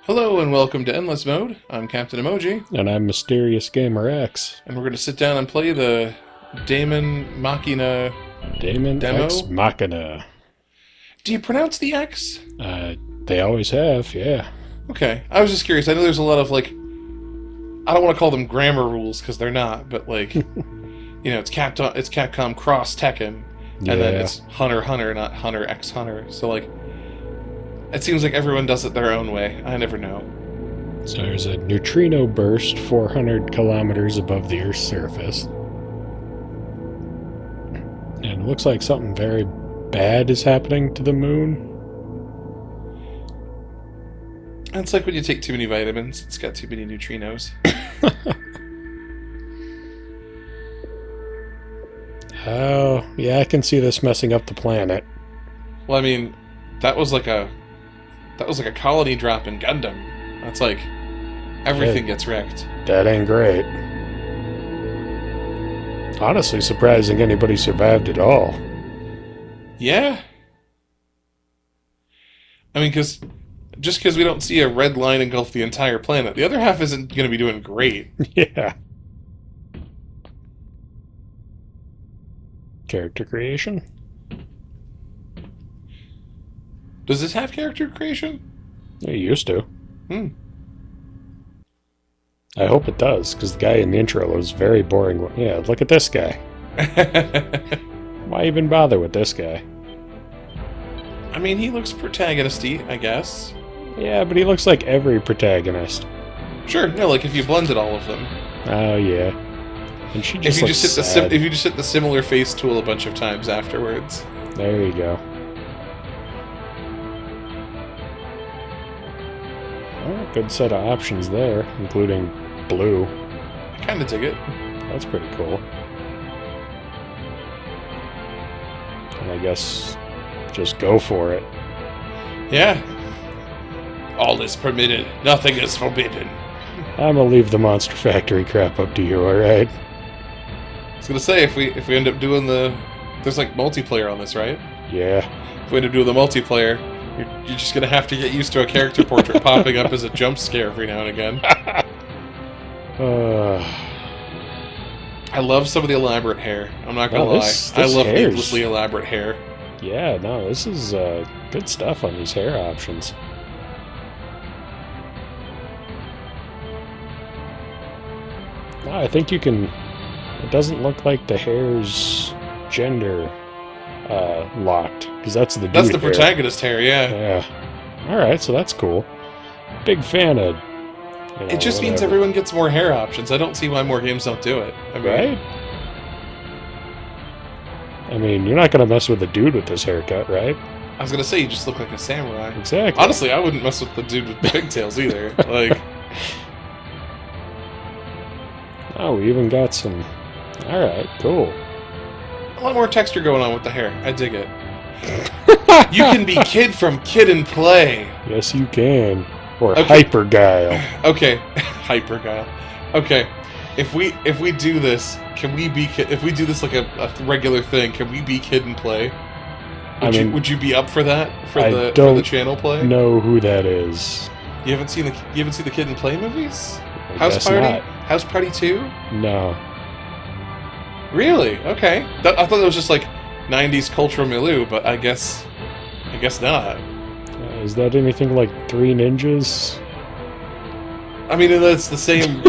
Hello and welcome to Endless Mode. I'm Captain Emoji, And I'm Mysterious Gamer X. and we're going to sit down and play the Daemon Machina Daemon demo. X Machina. Do you pronounce the X? They always have, yeah. Okay, I was just curious. I know there's a lot of, I don't want to call them grammar rules, because they're not, but, it's Capcom Cross Tekken, and then it's Hunter Hunter, not Hunter X Hunter. So, it seems like everyone does it their own way. I never know. So there's a neutrino burst 400 kilometers above the Earth's surface. And it looks like something very bad is happening to the moon. It's like when you take too many vitamins, it's got too many neutrinos. Oh, yeah, I can see this messing up the planet. Well, I mean, that was like a colony drop in Gundam. That's like everything gets wrecked. That ain't great. Honestly, surprising anybody survived at all. Yeah. I mean, just because we don't see a red line engulf the entire planet, the other half isn't going to be doing great. Yeah. Character creation? Does this have character creation? It used to. I hope it does, because the guy in the intro was very boring. Yeah, look at this guy. Why even bother with this guy? I mean, he looks protagonist-y, I guess. Yeah, but he looks like every protagonist. Sure, no, if you blended all of them. Oh, yeah. And she just if you looks just hit sad. if you just hit the similar face tool a bunch of times afterwards. There you go. Oh, good set of options there, including blue. I kind of dig it. That's pretty cool. And I guess just go for it. Yeah. All is permitted. Nothing is forbidden. I'm gonna leave the Monster Factory crap up to you, alright? I was gonna say, if we end up doing there's multiplayer on this, right? Yeah. If we end up doing the multiplayer, you're just gonna have to get used to a character portrait popping up as a jump scare every now and again. I love some of the elaborate hair. I'm not gonna lie. I love needlessly elaborate hair. Yeah, no, this is good stuff on these hair options. No, I think you can... It doesn't look like the hair's gender locked, because that's the dude That's the hair. protagonist hair, yeah. Yeah. Alright, so that's cool. Big fan of... It just means everyone gets more hair options. I don't see why more games don't do it. I mean, right? I mean, you're not going to mess with a dude with this haircut, right? I was gonna say, you just look like a samurai. Exactly. Honestly, I wouldn't mess with the dude with the pigtails either. Oh, we even got some... Alright, cool. A lot more texture going on with the hair. I dig it. You can be Kid from Kid and Play. Yes, you can. Or Okay. Hyper Guile. Okay, hyper guile. Okay, if we do this, can we be Kid? If we do this like a regular thing, can we be Kid and Play? Would you be up for that for the channel play? Know who that is. You haven't seen the Kid and Play movies? I House guess Party? not. House Party 2? No. Really? Okay. I thought it was just 90s cultural milieu, but I guess not. Is that anything like Three Ninjas? I mean, it's the same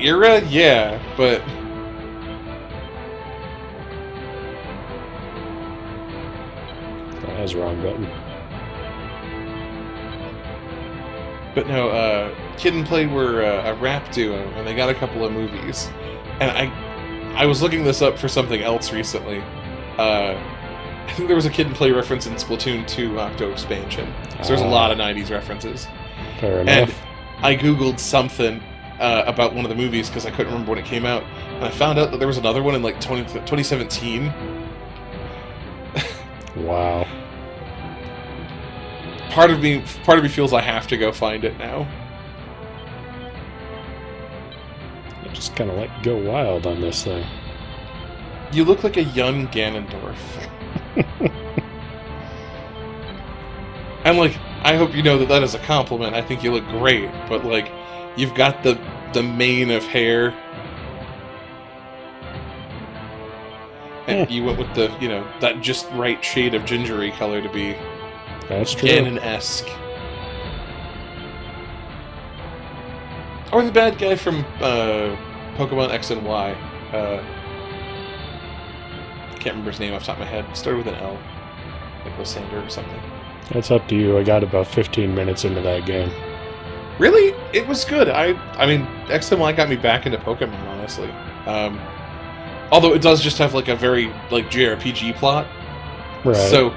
era, yeah, but That was the wrong button. But no, Kid and Play were a rap duo, and they got a couple of movies. And I was looking this up for something else recently. I think there was a Kid and Play reference in Splatoon 2 Octo Expansion. So there's a lot of 90s references. Fair enough. And I googled something about one of the movies because I couldn't remember when it came out. And I found out that there was another one in 2017. Wow. Part of me feels I have to go find it now. I just kind of go wild on this thing. You look like a young Ganondorf. And I hope you know that is a compliment. I think you look great, but like, you've got the mane of hair, and you went with the that just right shade of gingery color to be That's true. Ganon-esque. Or the bad guy from Pokemon X and Y. I can't remember his name off the top of my head. It started with an L. Like Lysander or something. That's up to you. I got about 15 minutes into that game. Really? It was good. I mean, X and Y got me back into Pokemon, honestly. Although it does just have like a very like JRPG plot. Right. So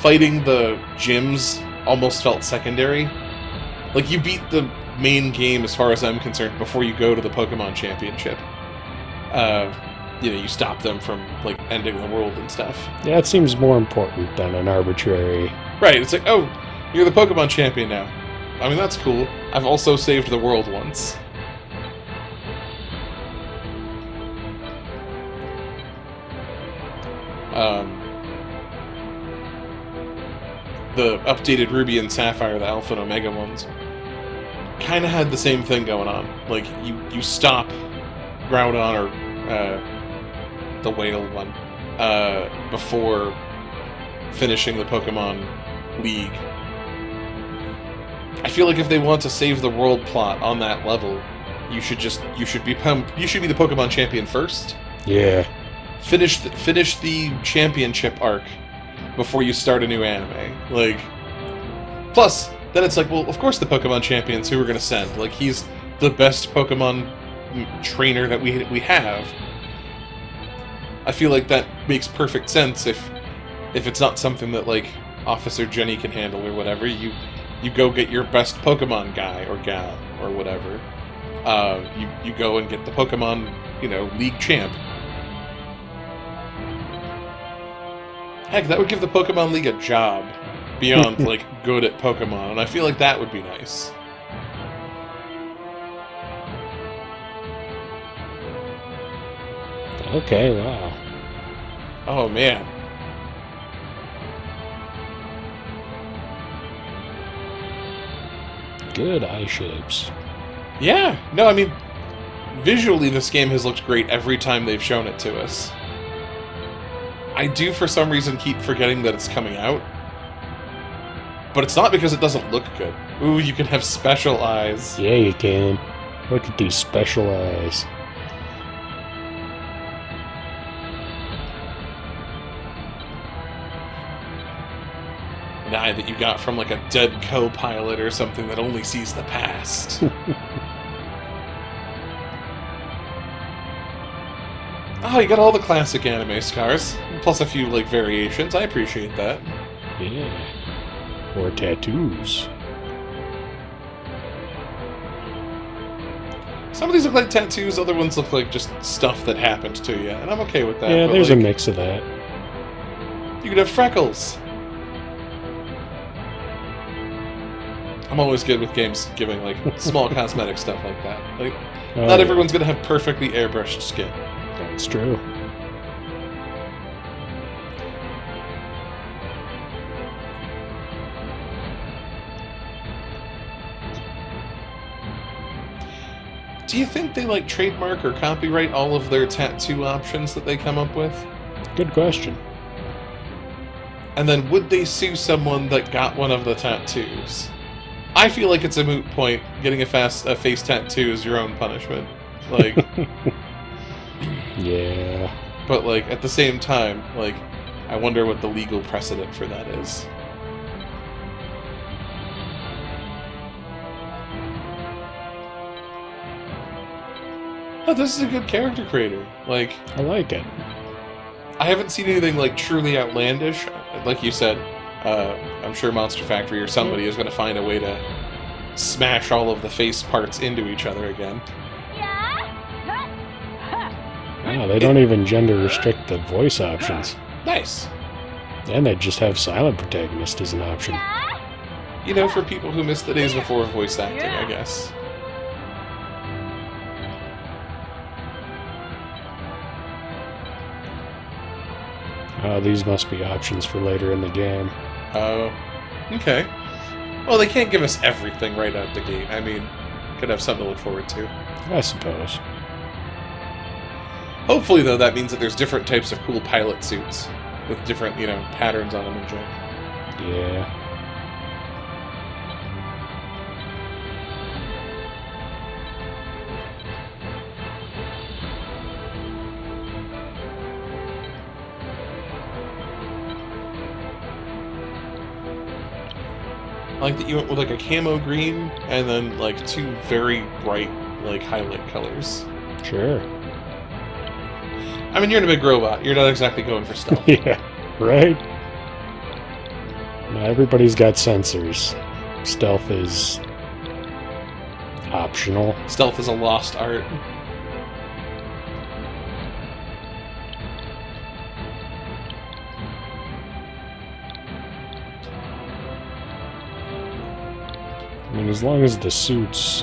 fighting the gyms almost felt secondary. Like, you beat the main game, as far as I'm concerned, before you go to the Pokemon Championship. You stop them from, like, ending the world and stuff. Yeah, it seems more important than an arbitrary... Right, it's like, oh, you're the Pokemon champion now. I mean, that's cool. I've also saved the world once. The updated Ruby and Sapphire, the Alpha and Omega ones, kind of had the same thing going on. Like, you stop Groudon or the whale one before finishing the Pokemon League. I feel like if they want to save the world plot on that level, you should be the Pokemon champion first. Yeah. Finish the championship arc before you start a new anime. Like, plus, then it's like, well, of course the Pokemon champion's who we're gonna send. Like, he's the best Pokemon trainer that we have. I feel like that makes perfect sense if it's not something that, like, Officer Jenny can handle or whatever. You go get your best Pokemon guy or gal or whatever. You go and get the Pokemon, League champ. Heck, that would give the Pokemon League a job beyond, like, good at Pokemon, and I feel like that would be nice. Okay, wow. Oh, man. Good eye shapes. Yeah. No, I mean, visually this game has looked great every time they've shown it to us. I do, for some reason, keep forgetting that it's coming out. But it's not because it doesn't look good. Ooh, you can have special eyes. Yeah, you can. Look at these special eyes. An eye that you got from, like, a dead co-pilot or something that only sees the past. Oh, you got all the classic anime scars, plus a few, like, variations. I appreciate that. Yeah. Or tattoos. Some of these look like tattoos, other ones look like just stuff that happened to you, and I'm okay with that. Yeah, but, there's like, a mix of that. You could have freckles. I'm always good with games giving, like, small cosmetic stuff like that. Like, not everyone's gonna have perfectly airbrushed skin. That's true. Do you think they, like, trademark or copyright all of their tattoo options that they come up with? Good question. And then would they sue someone that got one of the tattoos? I feel like it's a moot point. Getting a face tattoo is your own punishment. Like... Yeah. But, like, at the same time, like, I wonder what the legal precedent for that is. Oh, this is a good character creator. Like, I like it. I haven't seen anything, like, truly outlandish. Like you said, I'm sure Monster Factory or somebody is going to find a way to smash all of the face parts into each other again. Wow, they don't even gender restrict the voice options. Nice. And they just have silent protagonist as an option. For people who missed the days before voice acting, I guess. These must be options for later in the game. Oh, okay. Well, they can't give us everything right out the gate. I mean, could have something to look forward to. I suppose. Hopefully, though, that means that there's different types of cool pilot suits with different, patterns on them and junk. Yeah. I like that you went with like a camo green and then like two very bright like highlight colors. Sure. I mean, you're in a big robot. You're not exactly going for stealth. Yeah, right? Now, everybody's got sensors. Stealth is optional. Stealth is a lost art. I mean, as long as the suit's,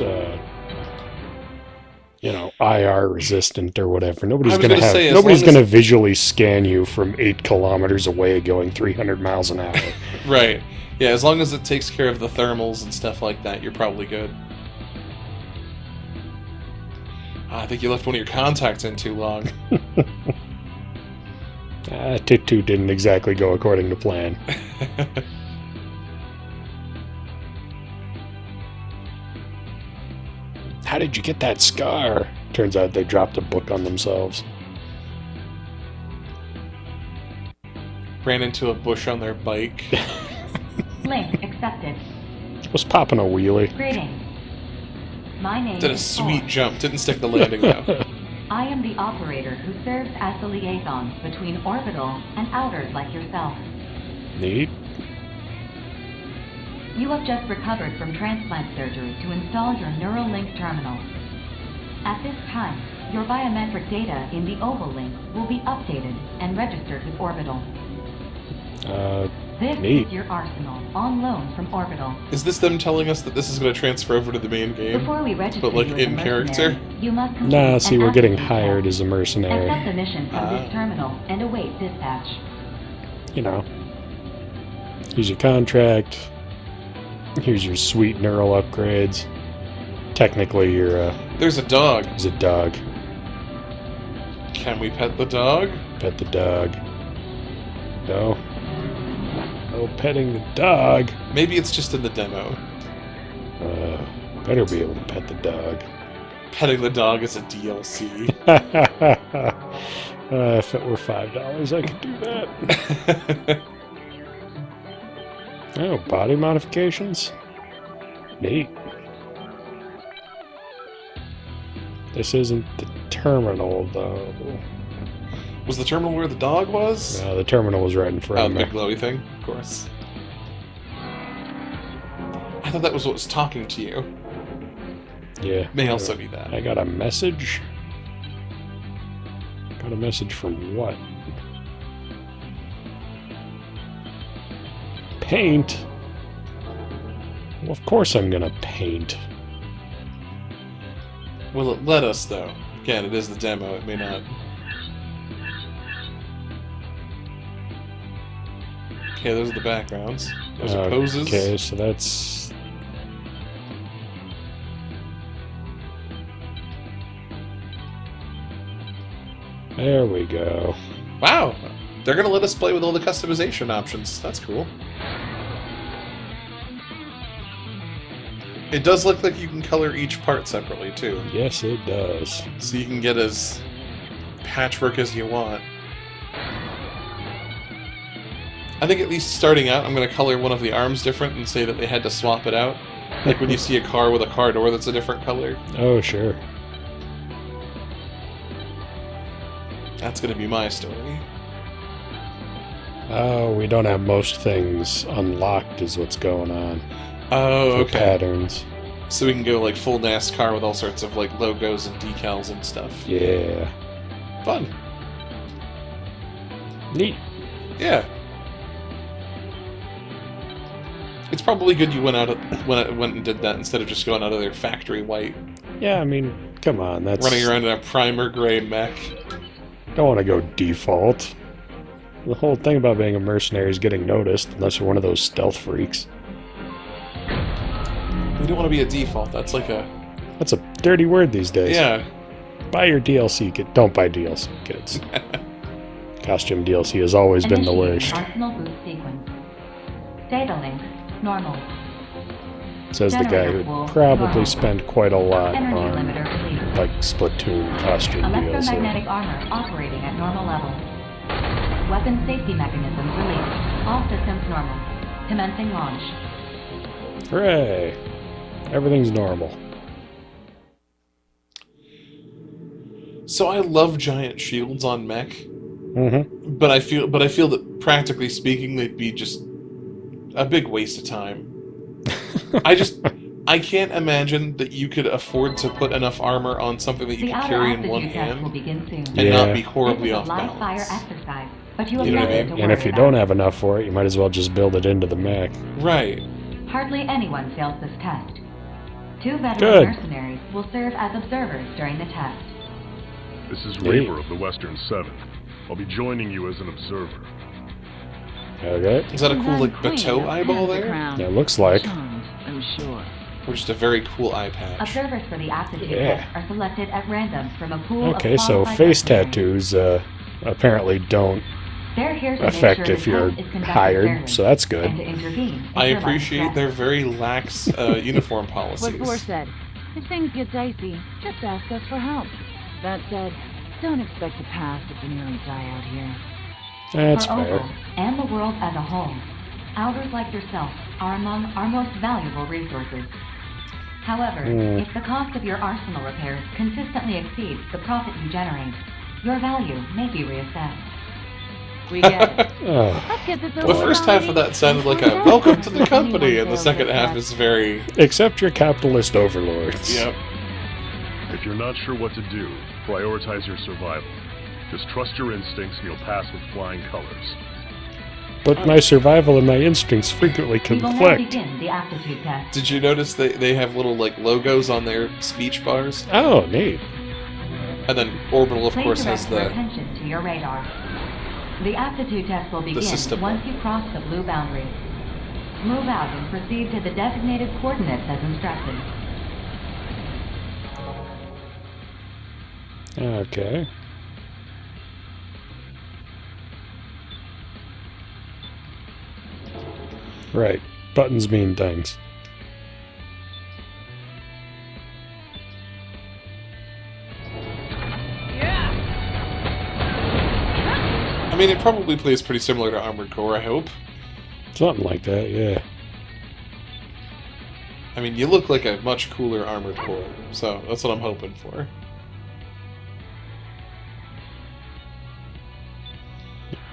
IR resistant or whatever, nobody's gonna visually scan you from 8 kilometers away going 300 miles an hour. Right. Yeah, as long as it takes care of the thermals and stuff like that, you're probably good. I think you left one of your contacts in too long. Tit-Two didn't exactly go according to plan. How did you get that scar? Turns out they dropped a book on themselves. Ran into a bush on their bike. Link accepted. Was popping a wheelie. Greetings. My name Did a is sweet Thor. jump. Didn't stick the landing though. I am the operator who serves as the liaison between orbital and outers like yourself. Neat. You have just recovered from transplant surgery to install your neural link terminal. At this time, your biometric data in the oval link will be updated and registered with orbital. This Neat. is your arsenal on loan from orbital. Is this them telling us that this is going to transfer over to the main game? Before we register But like you as a in character? mercenary, you must complete Nah, see, an we're getting aptitude hired test. as a mercenary. Accept the mission from this terminal and await dispatch. Here's your contract. Here's your sweet neural upgrades. Technically, you're There's a dog. There's a dog. Can we pet the dog? Pet the dog. No. No petting the dog. Maybe it's just in the demo. Better be able to pet the dog. Petting the dog is a DLC. If it were $5, I could do that. Oh, body modifications? Neat. This isn't the terminal, though. Was the terminal where the dog was? No, the terminal was right in front Oh, of the me. big glowy thing? Of course. I thought that was what was talking to you. Yeah. May also be that. I got a message? Got a message from what? Paint? Well, of course I'm gonna paint. Will it let us, though? Again, it is the demo. It may not. Okay, those are the backgrounds. Those are poses. Okay, so that's... There we go. Wow! They're gonna let us play with all the customization options. That's cool. It does look like you can color each part separately, too. Yes, it does. So you can get as patchwork as you want. I think at least starting out, I'm going to color one of the arms different and say that they had to swap it out. Like when you see a car with a car door that's a different color. Oh, sure. That's going to be my story. Oh, we don't have most things unlocked is what's going on. Oh, For okay. patterns. So we can go like full NASCAR with all sorts of like logos and decals and stuff. Yeah. Fun. Neat. Yeah. It's probably good you went and did that instead of just going out of their factory white. Yeah, I mean, come on, that's... Running around in a primer gray mech. Don't want to go default. The whole thing about being a mercenary is getting noticed, unless you're one of those stealth freaks. You don't want to be a default. That's like a... That's a dirty word these days. Yeah. Buy your DLC kit. Don't buy DLC kits. Costume DLC has always been the worst. Arsenal boost sequence. Data link, normal. Says the guy who probably spent quite a lot on, like, Splatoon costume DLC. Electromagnetic armor operating at normal level. Weapon safety mechanisms released. All systems normal. Commencing launch. Hooray! Everything's normal. So I love giant shields on mech, Mm-hmm. but I feel that practically speaking, they'd be just a big waste of time. I can't imagine that you could afford to put enough armor on something that you can carry in one hand and not be horribly off balance. But you know what I mean? And if you don't have enough for it, you might as well just build it into the mech. Right. Hardly anyone fails this test. 2 veteran mercenaries will serve as observers during the test. This is Reaper of the Western 7th. I'll be joining you as an observer. Okay. Is that a cool, like, bateau eyeball there? Yeah, it looks like. I'm sure. Or just a very cool eye patch. Observers for the aptitude test are selected at random from a pool of Okay, so face tattoos apparently don't affect if you're hired, so that's good. I appreciate their very lax uniform policies. What Boar said. If things get dicey, just ask us for help. That said, don't expect to pass if you nearly die out here. That's for fair. Opal and the world as a whole, Outers like yourself are among our most valuable resources. However, if the cost of your arsenal repairs consistently exceeds the profit you generate, your value may be reassessed. We get it. Let's get this over The first half of that sounded like a welcome to the company, and the second half is very... Accept your capitalist overlords. Yep. If you're not sure what to do, prioritize your survival. Just trust your instincts and you'll pass with flying colors. But my survival and my instincts frequently We will now conflict. begin the aptitude test. Did you notice they have little, like, logos on their speech bars? Oh, neat. And then Orbital, of Please course, direct has your the... attention to your radar. The aptitude test will begin system. once you cross the blue boundary. Move out and proceed to the designated coordinates as instructed. Okay. Right. Buttons mean things. I mean, it probably plays pretty similar to Armored Core, I hope. Something like that, yeah. I mean, you look like a much cooler Armored Core, so that's what I'm hoping for.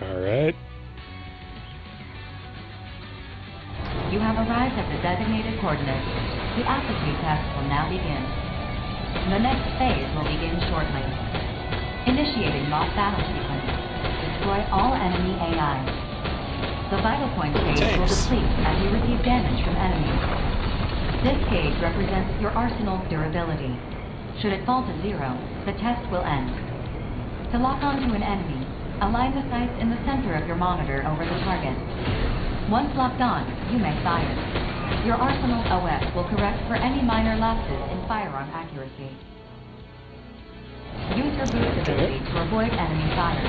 Alright. You have arrived at the designated coordinates. The aptitude test will now begin. The next phase will begin shortly. Initiating mock battle sequence. Destroy all enemy AI. The vital point gauge will deplete as you receive damage from enemies. This gauge represents your arsenal's durability. Should it fall to 0, the test will end. To lock onto an enemy, align the sights in the center of your monitor over the target. Once locked on, you may fire. Your arsenal OS will correct for any minor lapses in firearm accuracy. Use your boost ability to avoid enemy fire,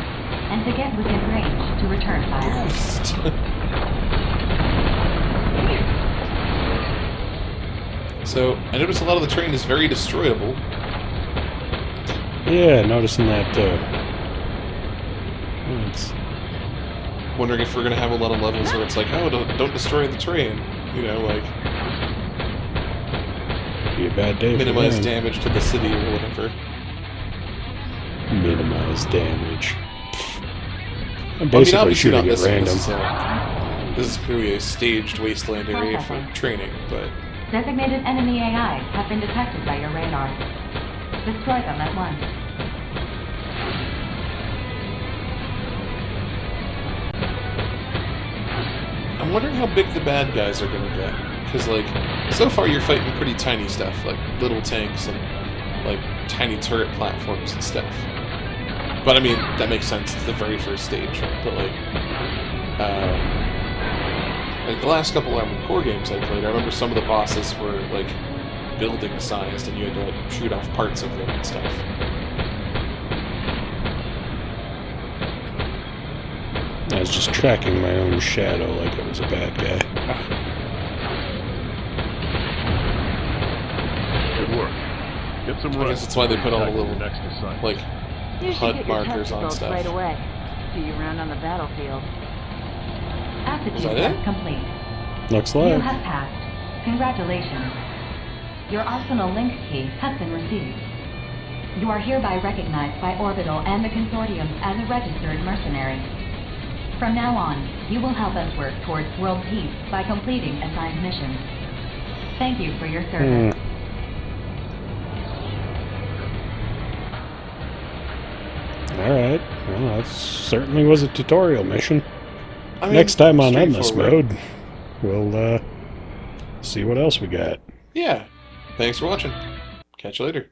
and to get within range to return fire. So, I notice a lot of the terrain is very destroyable. Yeah, noticing that, it's... Wondering if we're going to have a lot of levels where it's like, oh, don't destroy the terrain. You know, like... Be a bad day minimize for them. damage to the city or whatever. Minimize damage. I'm Well, I mean, basically obviously not shooting at this one. random. This is clearly a staged wasteland area for training, but... Designated enemy AI have been detected by your radar. Destroy them at once. I'm wondering how big the bad guys are going to get. Because, like, so far you're fighting pretty tiny stuff, like little tanks and, like, tiny turret platforms and stuff. But, I mean, that makes sense. It's the very first stage. But, like, Like, the last couple Armored Core games I played, I remember some of the bosses were, like, building-sized, and you had to, like, shoot off parts of them and stuff. I was just tracking my own shadow like it was a bad guy. Good work. Get some I rest. guess that's why they put all the Back to your little, next assignment. like, You should HUD get your markers on testicles stuff. right away. See you around on the battlefield. Aptitude Is that test it? complete. Looks You like. have passed. Congratulations. Your Arsenal link key has been received. You are hereby recognized by Orbital and the Consortium as a registered mercenary. From now on, you will help us work towards world peace by completing assigned missions. Thank you for your service. Alright. Well, that certainly was a tutorial mission. I mean, Next time on Endless straightforward. Mode, we'll see what else we got. Yeah. Thanks for watching. Catch you later.